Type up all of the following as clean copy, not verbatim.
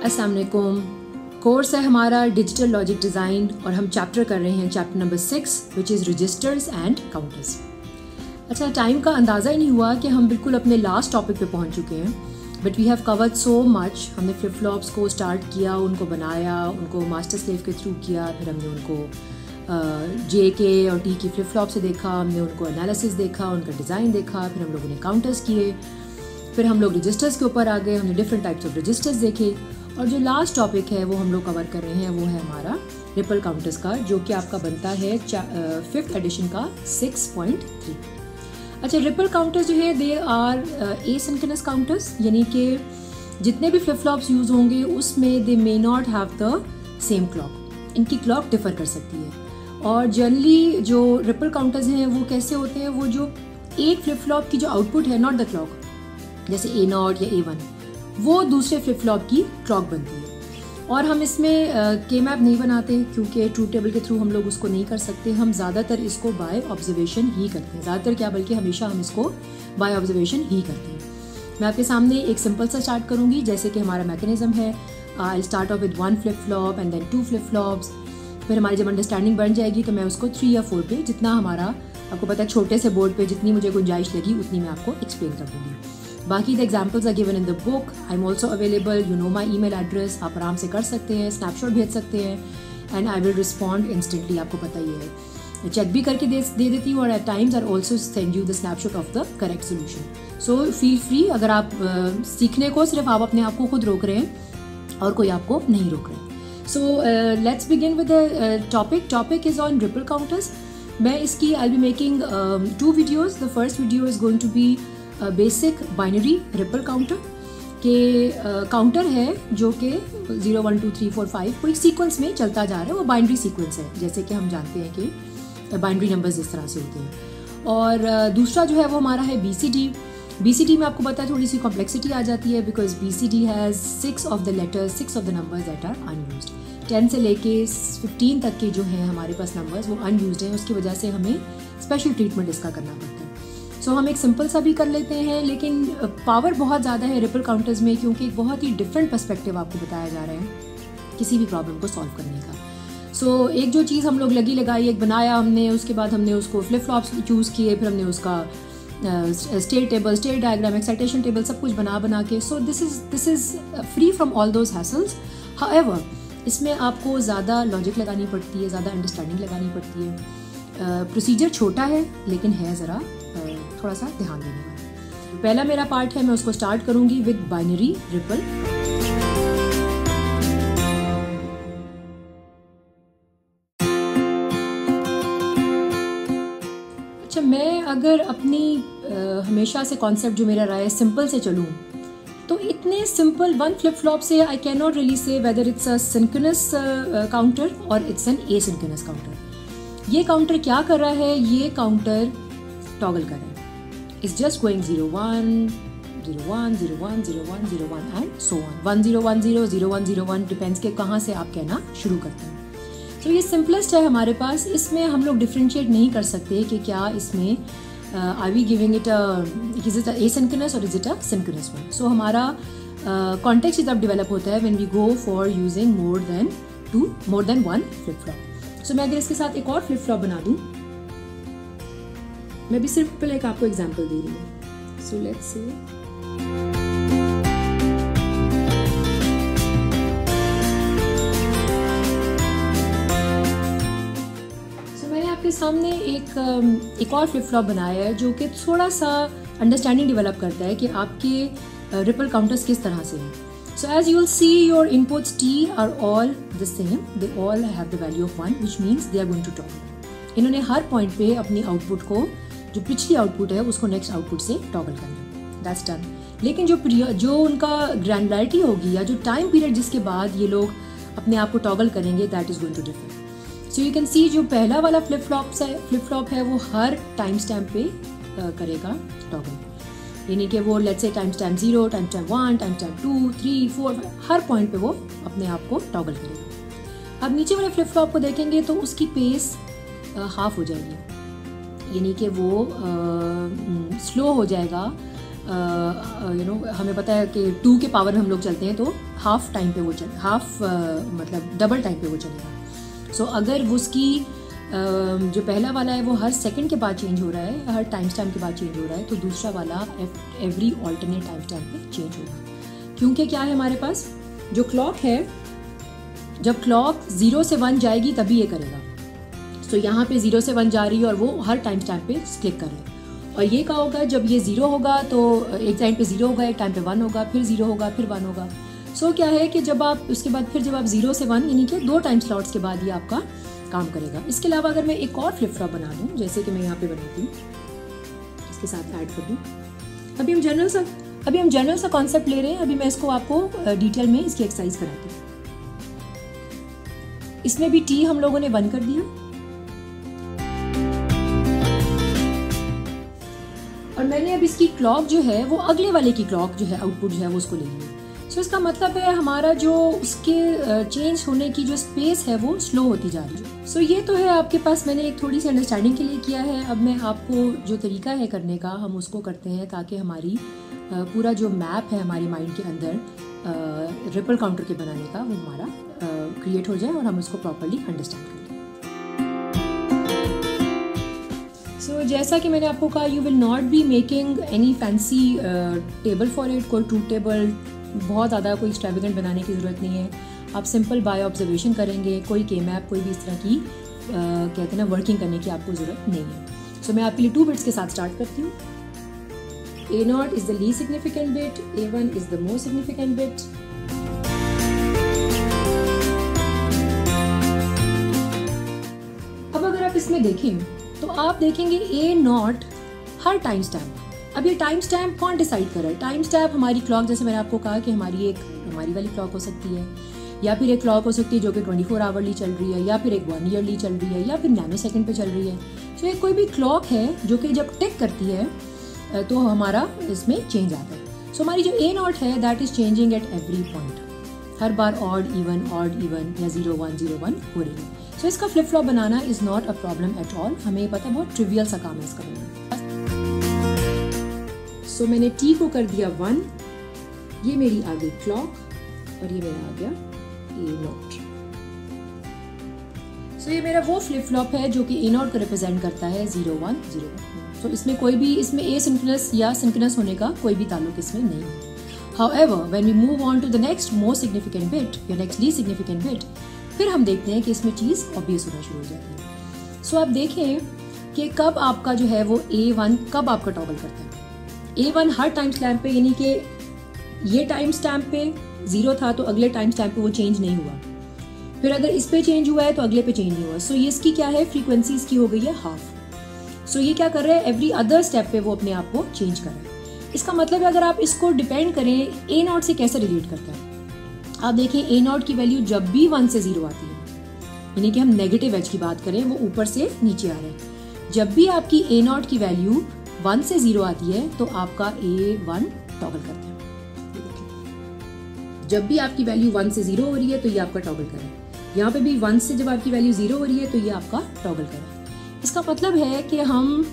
अस्सलाम वालेकुम। कोर्स है हमारा डिजिटल लॉजिक डिज़ाइन और हम चैप्टर कर रहे हैं chapter number 6 which is registers and counters. अच्छा, टाइम का अंदाज़ा ही नहीं हुआ कि हम बिल्कुल अपने लास्ट टॉपिक पे पहुंच चुके हैं, but we have covered so much. हमने फ्लिप फ्लॉप्स को स्टार्ट किया, उनको बनाया, उनको मास्टर स्लेव के थ्रू किया, फिर हमने उनको जे के और टी की फ्लिप फ्लॉप से देखा, हमने उनको एनालिसिस देखा, उनका डिज़ाइन देखा, फिर हम लोगों ने काउंटर्स किए, फिर हम लोग रजिस्टर्स के ऊपर आ गए, हमने डिफरेंट टाइप्स ऑफ रजिस्टर्स देखे। और जो लास्ट टॉपिक है वो हम लोग कवर कर रहे हैं, वो है हमारा रिपल काउंटर्स का, जो कि आपका बनता है 5th एडिशन का 6.3। अच्छा, रिपल काउंटर्स जो है दे आर एसिंक्रोनस काउंटर्स, यानी कि जितने भी फ्लिप फ्लॉप्स यूज़ होंगे उसमें they may not have the same clock, इनकी क्लॉक डिफर कर सकती है। और जनरली जो रिपल काउंटर्स हैं वो कैसे होते हैं, वो जो एक फ्लिप फ्लॉप की जो आउटपुट है, नॉट द क्लॉक, जैसे A0 या A1, वो दूसरे फ्लिप फ्लॉप की क्लॉक बनती है। और हम इसमें के मैप नहीं बनाते क्योंकि ट्रूथ टेबल के थ्रू हम लोग उसको नहीं कर सकते। हम ज़्यादातर इसको बाय ऑब्जर्वेशन ही करते हैं, ज़्यादातर क्या बल्कि हमेशा हम इसको बाय ऑब्जर्वेशन ही करते हैं। मैं आपके सामने एक सिंपल सा स्टार्ट करूँगी, जैसे कि हमारा मैकेनिज्म है। I start off with 1 flip flop and then 2 flip flops. फिर हमारी जब अंडरस्टैंडिंग बन जाएगी तो मैं उसको 3 या 4 पे, जितना हमारा आपको पता है छोटे से बोर्ड पे जितनी मुझे गुंजाइश लगी उतनी मैं आपको एक्सप्लेन कर दूँगी। बाकी the examples are given in the book. I am also available, you know my email address, आप आराम से कर सकते हैं, स्नैपशॉट भेज सकते हैं and I will respond instantly. आपको पता ही है, चेक भी करके दे देती हूँ और at times are also send you the snapshot of the correct solution. So feel free, अगर आप सीखने को सिर्फ आप अपने आप को खुद रोक रहे हैं और कोई आपको नहीं रोक रहे। So let's begin with the topic is on ripple counters. मैं इसकी I be making 2 videos. The first video is going to be basic binary ripple counter के काउंटर है जो कि 0 1 2 3 4 5 कोई सीक्वेंस में चलता जा रहा है, वो बाइनरी सीक्वेंस है, जैसे कि हम जानते हैं कि बाइनरी नंबर्स इस तरह से होते हैं। और दूसरा जो है वो हमारा है BCD में आपको पता है थोड़ी सी कॉम्प्लेक्सिटी आ जाती है, because BCD has 6 of the letters, 6 of the numbers that are unused. 10 से लेके 15 तक के जो हैं हमारे पास नंबर्स वो अनयूज्ड हैं, उसकी वजह से हमें स्पेशल ट्रीटमेंट इसका करना पड़ता है। सो हम एक सिंपल सा भी कर लेते हैं, लेकिन पावर बहुत ज़्यादा है रिपल काउंटर्स में, क्योंकि एक बहुत ही डिफरेंट पर्सपेक्टिव आपको बताया जा रहा है किसी भी प्रॉब्लम को सॉल्व करने का। सो एक जो चीज़ हम लोग लगाई, एक बनाया हमने, उसके बाद हमने उसको फ्लिप फ्लॉप्स चूज़ किए, फिर हमने उसका state table, state diagram, excitation table सब कुछ बना के। So this is free from all those hassles. However, इसमें आपको ज़्यादा लॉजिक लगानी पड़ती है, ज़्यादा अंडरस्टैंडिंग लगानी पड़ती है। प्रोसीजर छोटा है लेकिन है ज़रा थोड़ा सा ध्यान देने वाला। पहला मेरा पार्ट है, मैं उसको स्टार्ट करूंगी विद बाइनरी रिपल। अच्छा, मैं अगर अपनी हमेशा से कॉन्सेप्ट जो मेरा रहा है सिंपल से चलूँ, तो इतने सिंपल 1 फ्लिप फ्लॉप से I can not really say whether it's a synchronous counter और इट्स एन एसिंक्रोनस काउंटर। ये काउंटर क्या कर रहा है, ये काउंटर टॉगल कर रहा है। It's just going 0 1 0 1 0 1 0 1 0 1 and so on 1 0 1 0 0 1 0 1 depends के कहाँ से आप कहना शुरू करते हैं। तो ये सिंपलेस्ट है हमारे पास। इसमें हम लोग डिफ्रेंशिएट नहीं कर सकते कि क्या इसमें are we giving it is it asynchronous और is it a synchronous one. So हमारा कॉन्टेक्स्ट जब डेवलप होता है when we go for using more than 1 flip flop. So मैं अगर इसके साथ एक और फ्लिप फ्लॉप बना दूँ, मैं भी सिर्फ पहले एक आपको एग्जांपल दे रही हूँ। सो लेट्स से मैंने आपके सामने एक और फ्लिप फ्लॉप बनाया है जो कि थोड़ा सा अंडरस्टैंडिंग डेवलप करता है कि आपके रिपल काउंटर्स किस तरह से हैं। So as you will see your inputs T are all the same, they all have the value of 1 which means they are going to toggle. इन्होंने हर पॉइंट पे अपनी आउटपुट को, जो पिछली आउटपुट है उसको नेक्स्ट आउटपुट से टॉगल करना, दैट्स डन। लेकिन जो उनका ग्रैनुलैरिटी होगी या जो टाइम पीरियड जिसके बाद ये लोग अपने आप को टॉगल करेंगे, that is going to differ. So you can see जो पहला वाला फ्लिप फ्लॉप है वो हर टाइम स्टैम्प पे करेगा टॉगल, यानी कि वो let's say time stamp 0, time stamp 1, time stamp 2, 3, 4 her point पे वो अपने आप को टॉगल करेगा। अब नीचे वाले फ्लिप फ्लॉप को देखेंगे तो उसकी पेस हाफ हो जाएगी, यानी कि वो स्लो हो जाएगा हमें पता है कि 2 के पावर में हम लोग चलते हैं तो हाफ टाइम पे वो मतलब डबल टाइम पे वो चलेगा। सो अगर उसकी जो पहला वाला है वो हर सेकंड के बाद चेंज हो रहा है, हर टाइम स्टैम्प के बाद चेंज हो रहा है, तो दूसरा वाला एवरी ऑल्टरनेट टाइम स्टैम्प पे चेंज होगा। क्योंकि क्या है हमारे पास जो क्लॉक है, जब क्लॉक 0 से 1 जाएगी तभी ये करेगा। सो यहाँ पे 0 से 1 जा रही है और वो हर टाइम स्टैम्प पे क्लिक कर रहा है। और ये क्या होगा, जब ये 0 होगा तो एक टाइम पे 0 होगा, एक टाइम पे 1 होगा, फिर 0 होगा, फिर 1 होगा। सो क्या है कि जब आप उसके बाद फिर जब आप 0 से 1 यानी कि 2 टाइम स्लॉट्स के बाद ये आपका काम करेगा। इसके अलावा अगर मैं एक और फ्लिप फ्लॉप बना दूँ, जैसे कि मैं यहाँ पे बनाती हूँ, इसके साथ ऐड कर दूँ। अभी हम जनरल सा कॉन्सेप्ट ले रहे हैं। अभी मैं इसको आपको डिटेल में इसकी एक्सरसाइज कराती हूँ। इसमें भी टी हम लोगों ने 1 कर दिया और मैंने अब इसकी क्लॉक जो है वो अगले वाले की क्लॉक जो है आउटपुट जो है वो उसको ले लिया। सो इसका मतलब है हमारा जो उसके चेंज होने की जो स्पेस है वो स्लो होती जा रही है। सो ये तो है आपके पास, मैंने एक थोड़ी सी अंडरस्टैंडिंग के लिए किया है। अब मैं आपको जो तरीका है करने का हम उसको करते हैं ताकि हमारी पूरा जो मैप है हमारे माइंड के अंदर रिपल काउंटर के बनाने का वो हमारा क्रिएट हो जाए और हम उसको प्रॉपर्ली अंडरस्टैंड कर लें। सो जैसा कि मैंने आपको कहा, you will not be making any fancy table for it. कोई ट्रूथ टेबल बहुत ज़्यादा कोई एक्सट्रावेगेंट बनाने की ज़रूरत नहीं है। आप सिंपल बाय ऑब्जर्वेशन करेंगे, कोई के मैप कोई भी इस तरह की कहते हैं ना वर्किंग करने की आपको ज़रूरत नहीं है। सो मैं आपके लिए 2 बिट्स के साथ स्टार्ट करती हूँ। A0 is the least significant bit, A1 is the most significant bit. अब अगर आप इसमें देखें तो आप देखेंगे A0 हर टाइम स्टैम्प। अब ये टाइम स्टैम्प कौन डिसाइड कर रहा है? टाइम स्टैम्प हमारी क्लॉक, जैसे मैंने आपको कहा कि हमारी वाली क्लॉक हो सकती है, या फिर एक क्लॉक हो सकती है जो कि 24 आवरली चल रही है, या फिर एक 1 ईयरली चल रही है, या फिर नैनो सेकंड पे चल रही है। तो ये कोई भी क्लॉक है जो कि जब टिक करती है तो हमारा इसमें चेंज आता है। सो हमारी जो A0 है that is changing at every point. Her bar odd even या 0 1 0 1 हो रही है। सो इसका flip flop banana is not a problem at all. हमें पता है बहुत ट्रिवियल सा काम है इसका बनाना। सो मैंने T को कर दिया 1, ये मेरी आ गई क्लॉक और ये मेरा आ गया A0। सो ये मेरा वो फ्लिप फ्लॉप है जो कि A0 को रिप्रेजेंट करता है 0 1 0 1। तो इसमें कोई भी एसिंक्रोनस या सिंक्रोनस होने का कोई भी ताल्लुक इसमें नहीं है। However, when we move on to the next most significant bit या next least significant bit, फिर हम देखते हैं कि इसमें चीज़ ऑब्वियस होना शुरू हो जाती है। सो आप देखें कि कब आपका जो है वो A1 कब आपका टॉगल करता है। A1 हर टाइम स्टैम्प पे, यानी कि ये टाइम स्टैम्प पे 0 था तो अगले टाइम स्टैम्प पे वो चेंज नहीं हुआ। फिर अगर इस पे चेंज हुआ है तो अगले पे चेंज नहीं हुआ। सो ये इसकी क्या है, फ्रीक्वेंसी इसकी हो गई है हाफ। सो ये क्या कर रहा है, एवरी अदर स्टेप पे वो अपने आप को चेंज कर रहा है। इसका मतलब है अगर आप इसको डिपेंड करें A0 से कैसे रिलेट करता है, आप देखें A0 की वैल्यू जब भी 1 से 0 आती है, यानी कि हम नेगेटिव एज की बात करें, वो ऊपर से नीचे आ रहे हैं। जब भी आपकी A0 की वैल्यू 1 से 0 आती है तो आपका A1 टॉगल करता है। जब भी आपकी वैल्यू 1 से 0 हो रही है तो ये आपका टॉगल कर रहा है। यहाँ पे भी 1 से जब आपकी वैल्यू 0 हो रही है तो ये आपका टॉगल कर रहा है। इसका मतलब है कि हम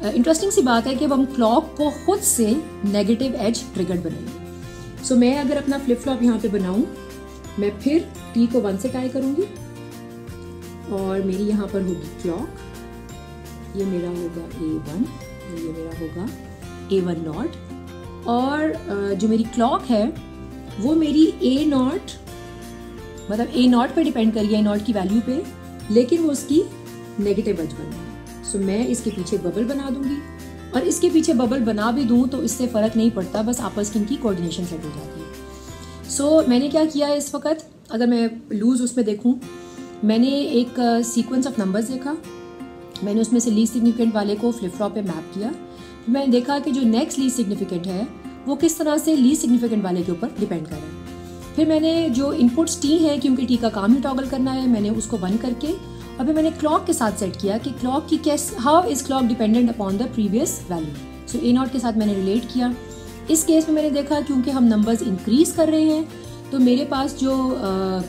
इंटरेस्टिंग सी बात है कि अब हम क्लॉक को खुद से नेगेटिव एज ट्रिगर्ड बनाएंगे। सो मैं अगर अपना फ्लिप फ्लॉप यहाँ पे बनाऊं, मैं फिर T को 1 से टाई करूंगी और मेरी यहाँ पर होगी क्लॉक, ये मेरा होगा A1 और ये मेरा होगा A1 नॉट। और जो मेरी क्लॉक है वो मेरी A0 मतलब A0 पे डिपेंड करिए, A0 की वैल्यू पे, लेकिन वो उसकी नेगेटिव एज बन है। सो मैं इसके पीछे बबल बना दूंगी और इसके पीछे बबल बना भी दूं तो इससे फ़र्क नहीं पड़ता, बस आपस की इनकी कोऑर्डिनेशन सेट हो जाती है। सो मैंने क्या किया है इस वक्त, अगर मैं लूज़ उसमें देखूं, मैंने एक सीक्वेंस ऑफ नंबर्स देखा, मैंने उसमें से लीस्ट सिग्निफिकेंट वाले को फ्लिप फ्लॉप पे मैप किया। मैंने देखा कि जो नेक्स्ट लीस्ट सिग्निफिकेंट है वो किस तरह से लीस्ट सिग्निफिकेंट वाले के ऊपर डिपेंड कर रहा है। फिर मैंने जो इनपुट्स T हैं, क्योंकि T का काम ही टॉगल करना है, मैंने उसको 1 करके अभी मैंने क्लॉक के साथ सेट किया कि क्लॉक की how is clock dependent upon the previous value. So A0 के साथ मैंने रिलेट किया। इस केस में मैंने देखा क्योंकि हम नंबर्स इंक्रीज कर रहे हैं तो मेरे पास जो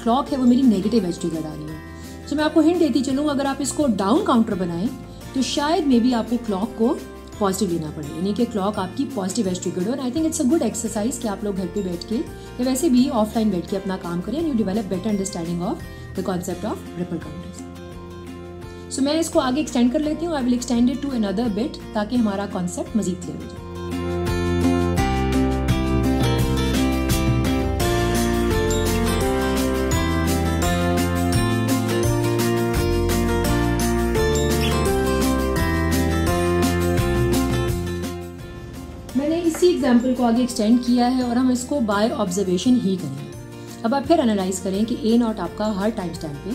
क्लॉक है वो मेरी नेगेटिव एज ट्रिगर आ रही है। सो मैं आपको हिंट देती चलूँ, अगर आप इसको डाउन काउंटर बनाएं तो शायद मे बी आपको क्लॉक को पॉजिटिव लेना पड़े, यानी कि क्लॉक आपकी पॉजिटिव एज ट्रिगर्ड हो। And I think it's a good exercise कि आप लोग घर पे बैठ के या वैसे भी ऑफलाइन बैठ के अपना काम करें and you develop better understanding of the concept of ripple counters. So मैं इसको आगे एक्सटेंड कर लेती हूँ। I will extend it to another bit ताकि हमारा कॉन्सेप्ट मजीद क्लियर हो जाए। मैंने इसी एग्जाम्पल को आगे एक्सटेंड किया है और हम इसको बाय ऑब्जर्वेशन ही करेंगे। अब आप फिर एनालाइज करें कि ए नॉट आपका हर टाइम स्टैम्प पे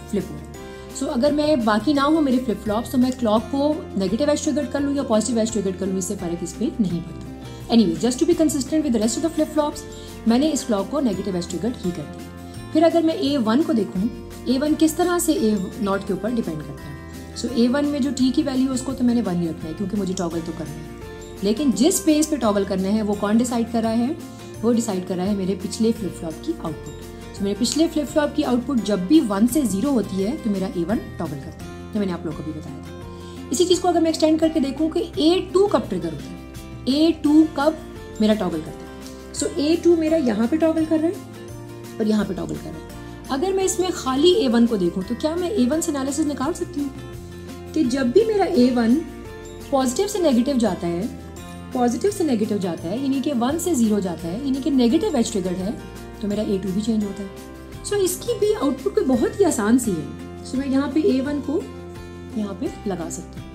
फ्लिप हो रहा है। सो अगर मैं बाकी ना हो मेरे फ्लिप फ्लॉप्स तो मैं क्लॉक को नेगेटिव एज ट्रिगर्ड कर लूँ या पॉजिटिव एज ट्रिगर्ड कर लूँ, इससे फ़र्क इस पर नहीं पड़ता। Anyway, just to be consistent with the rest of the flip flops मैंने इस क्लॉक को नेगेटिव एज ट्रिगर्ड ही कर दिया। फिर अगर मैं A1 को देखूँ, A1 किस तरह से A नॉट के ऊपर डिपेंड करता है। सो A1 में जो टी की वैल्यू है उसको तो मैंने 1 ही रखना है क्योंकि मुझे टॉगल तो करना है, लेकिन जिस पेस पे टॉगल करना है वो कौन डिसाइड कर रहा है? वो डिसाइड कर रहा है मेरे पिछले फ्लिप फ्लॉप की आउटपुट। तो मेरे पिछले फ्लिप फ्लॉप की आउटपुट जब भी 1 से 0 होती है तो मेरा A1 टॉगल करता है, ये मैंने आप लोगों को भी बताया था। इसी चीज़ को अगर मैं एक्सटेंड करके देखूँ कि A2 कब ट्रिगर होता है, A2 कब मेरा टॉगल करता है। सो A2 मेरा यहाँ पे टॉगल कर रहा है और यहाँ पे टॉगल कर रहा है। अगर मैं इसमें खाली A1 को देखूँ तो क्या मैं A1 से एनालिसिस निकाल सकती हूँ कि जब भी मेरा A1 पॉजिटिव से नेगेटिव जाता है, पॉजिटिव से नेगेटिव जाता है यानी कि 1 से 0 जाता है यानी कि नेगेटिव एज ट्रिगर्ड है तो मेरा A2 भी चेंज होता है। सो इसकी भी आउटपुट कोई बहुत ही आसान सी है। सो मैं यहाँ पे A1 को यहाँ पे लगा सकती हूँ।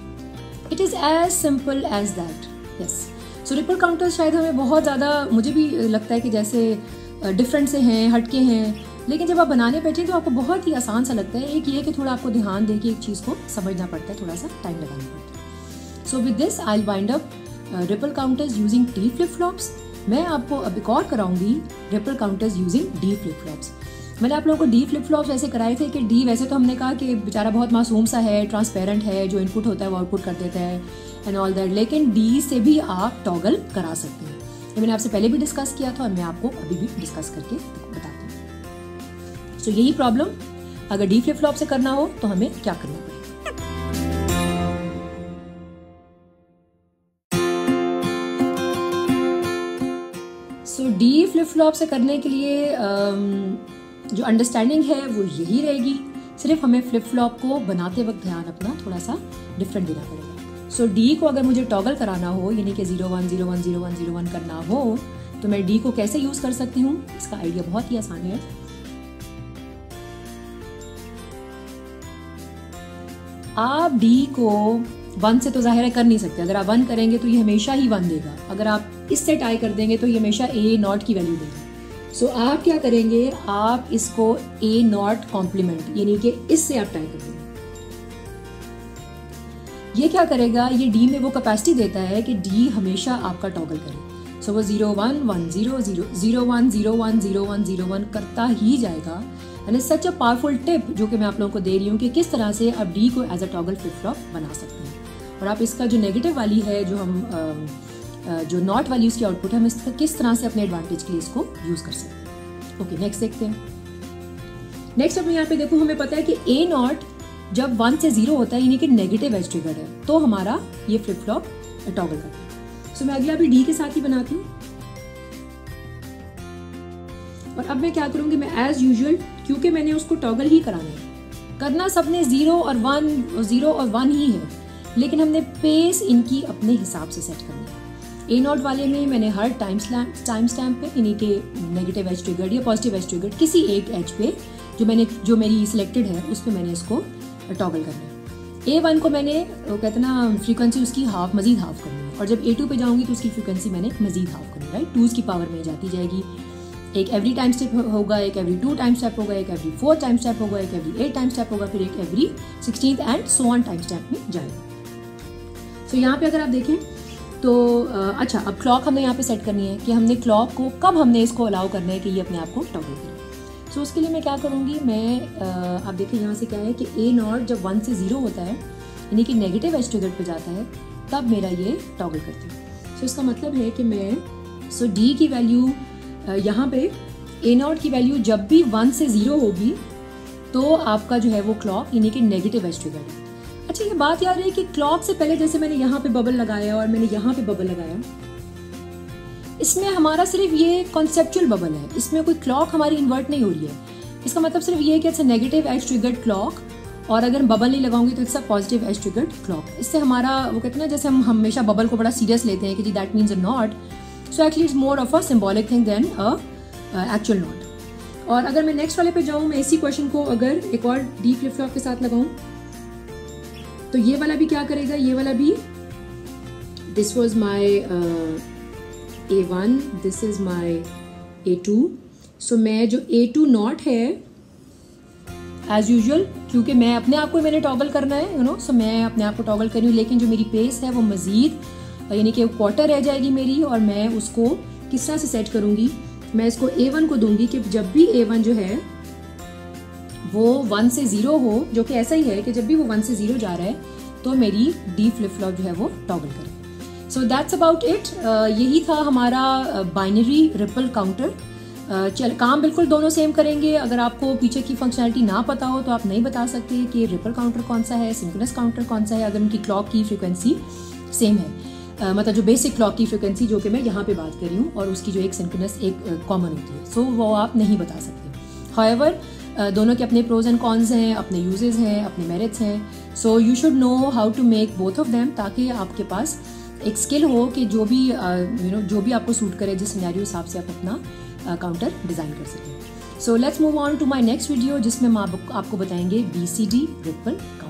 It is as simple as that. Yes, so ripple counters शायद हमें बहुत ज़्यादा, मुझे भी लगता है कि जैसे डिफरेंट से हैं, हटके हैं, लेकिन जब आप बनाने बैठे तो आपको बहुत ही आसान सा लगता है। एक ये कि थोड़ा आपको ध्यान दे के एक चीज़ को समझना पड़ता है, थोड़ा सा टाइम लगाना पड़ता है। So with this I will wind up ripple counters using T flip flops. मैं आपको अब एक और कराऊंगी ripple counters using D flip flops. मैंने आप लोगों को डी फ्लिप फ्लॉप्स ऐसे कराए थे कि डी वैसे तो हमने कहा कि बेचारा बहुत मासूम सा है, ट्रांसपेरेंट है, जो इनपुट होता है वो आउटपुट कर देता है एंड ऑल दैट, लेकिन डी से भी आप टॉगल करा सकते हैं। ये मैंने आपसे पहले भी डिस्कस किया था और मैं आपको अभी भी डिस्कस करके बताती हूँ। सो यही प्रॉब्लम अगर डी फ्लिप फ्लॉप से करना हो तो हमें क्या करना पड़ेगा। सो डी फ्लिप फ्लॉप से करने के लिए जो अंडरस्टैंडिंग है वो यही रहेगी, सिर्फ हमें फ्लिप फ्लॉप को बनाते वक्त ध्यान अपना थोड़ा सा डिफरेंट देना पड़ेगा। सो डी को अगर मुझे टॉगल कराना हो यानी कि 01 01 01 01 करना हो तो मैं डी को कैसे यूज कर सकती हूँ, इसका आइडिया बहुत ही आसान है। आप डी को 1 से तो जाहिर है कर नहीं सकते, अगर आप 1 करेंगे तो ये हमेशा ही 1 देगा, अगर आप इससे टाई कर देंगे तो ये हमेशा A नॉट की वैल्यू देगा। सो आप क्या करेंगे, आप इसको A नॉट कॉम्प्लीमेंट यानी कि इससे आप टाई कर देंगे। ये क्या करेगा, ये D में वो कैपेसिटी देता है कि D हमेशा आपका टॉगल करे। सो वो 01 10 0 01 01 01 01 करता ही जाएगा। And such a powerful tip जो कि मैं आप लोगों को दे रही हूँ कि किस तरह से आप डी को as a toggle flip flop बना सकते हैं। और आप इसका जो नेगेटिव वाली है, जो हम जो नॉट वाली उसकी आउटपुट है, हम इसका किस तरह से अपने एडवांटेज के लिए इसको यूज कर सकते हैं। ओके, नेक्स्ट देखते हैं। नेक्स्ट अब यहाँ पे देखो, हमें पता है कि ए नॉट जब 1 से 0 होता है यानी कि नेगेटिव एज ट्रिगर्ड है तो हमारा ये फ्लिप फ्लॉप टॉगल करता है। सो मैं अगला भी डी के साथ ही बनाती हूँ। और अब मैं क्या करूंगी, मैं एज यूजुअल, क्योंकि मैंने उसको टॉगल ही कराना है, करना सबने 0 और 1 ही है, लेकिन हमने पेस इनकी अपने हिसाब से सेट करनी है। ए नॉट वाले में मैंने हर टाइम स्टैम्प पे यानी कि नेगेटिव एज ट्रिगर्ड या पॉजिटिव एज ट्रिगर्ड किसी एक एज पे जो मेरी सिलेक्टेड है उस पर मैंने इसको टॉगल करना है। A1 को मैंने कहते ना फ्रीक्वेंसी उसकी मजीद हाफ करनी है, और जब A2 पे जाऊंगी तो उसकी फ्रीक्वेंसी मैंने मजीद हाफ करनी है, राइट। 2 की पावर में जाती जाएगी। एक एवरी टाइम स्टेप होगा, एक एवरी 2 टाइम स्टेप होगा, एक एवरी 4 टाइम स्टेप होगा, एक एवरी 8 टाइम स्टेप होगा, फिर एक every 16th and so on time step में जाएगा। सो यहाँ पे अगर आप देखें तो अच्छा, अब क्लॉक हमने यहाँ पे सेट करनी है कि हमने क्लॉक को कब हमने इसको अलाउ करना है कि ये अपने आप को टॉगल करे। सो उसके लिए मैं क्या करूँगी, मैं आप देखिए यहाँ से क्या है कि ए नॉट जब 1 से 0 होता है यानी कि नेगेटिव एज ट्रिगर्ड पे जाता है तब मेरा ये टॉगल करती है। सो इसका मतलब है कि मैं डी की वैल्यू यहाँ पे ए नॉट की वैल्यू जब भी 1 से 0 होगी तो आपका जो है वो क्लॉक यानी कि नेगेटिव एज ट्रिगर्ड है। अच्छा, ये बात याद है कि क्लॉक से पहले जैसे मैंने यहाँ पे बबल लगाया और मैंने यहाँ पे बबल लगाया, इसमें हमारा सिर्फ ये कॉन्सेप्चुअल बबल है, इसमें कोई क्लॉक हमारी इन्वर्ट नहीं हो रही है। इसका मतलब सिर्फ ये है कि it's a negative edge triggered clock, और अगर बबल नहीं लगाऊंगी तो it's a positive edge triggered clock. इससे हमारा वो कहते हैं ना, जैसे हम हमेशा बबल को बड़ा सीरियस लेते हैं कि जी that means a knot, so actually it's more of a symbolic thing than a actual knot. और अगर मैं नेक्स्ट वाले पे जाऊँ, मैं इसी क्वेश्चन को अगर एक और डी फ्लिप फ्लॉप के साथ लगाऊं तो ये वाला भी क्या करेगा, ये वाला भी, this was my A1, this is my A2, सो मैं जो A2 नॉट है एज यूजुअल, क्योंकि मैं अपने आप को मैंने टॉगल करना है यू नो, सो मैं अपने आप को टॉगल कर रही हूँ, लेकिन जो मेरी पेस है वो मज़ीद यानी कि क्वार्टर रह जाएगी मेरी, और मैं उसको किस तरह से सेट करूँगी, मैं इसको A1 को दूंगी कि जब भी A1 जो है वो 1 से 0 हो, जो कि ऐसा ही है कि जब भी वो 1 से 0 जा रहा है तो मेरी डी फ्लिप फ्लॉप जो है वो टॉगल करे। So that's about it. यही था हमारा बाइनरी रिपल काउंटर। चल काम बिल्कुल दोनों सेम करेंगे। अगर आपको पीछे की फंक्शनैलिटी ना पता हो तो आप नहीं बता सकते कि रिपल काउंटर कौन सा है, सिंक्रोनस काउंटर कौन सा है, अगर उनकी क्लॉक की फ्रिक्वेंसी सेम है। मतलब जो बेसिक क्लॉक की फ्रिक्वेंसी जो कि मैं यहाँ पे बात कर रही हूँ, और उसकी जो एक सिंक्रोनस एक कॉमन होती है, सो वो आप नहीं बता सकते। हाउएवर दोनों के अपने प्रोज एंड कॉन्स हैं, अपने यूजेस हैं, अपने मेरिट्स हैं। So you should know how to make both of them, ताकि आपके पास एक स्किल हो कि जो भी जो भी आपको सूट करे, जिस सिनेरियो हिसाब से आप अपना काउंटर डिज़ाइन कर सकें। So let's move on to my next video, जिसमें हम आपको बताएंगे BCD रिपल काउंटर।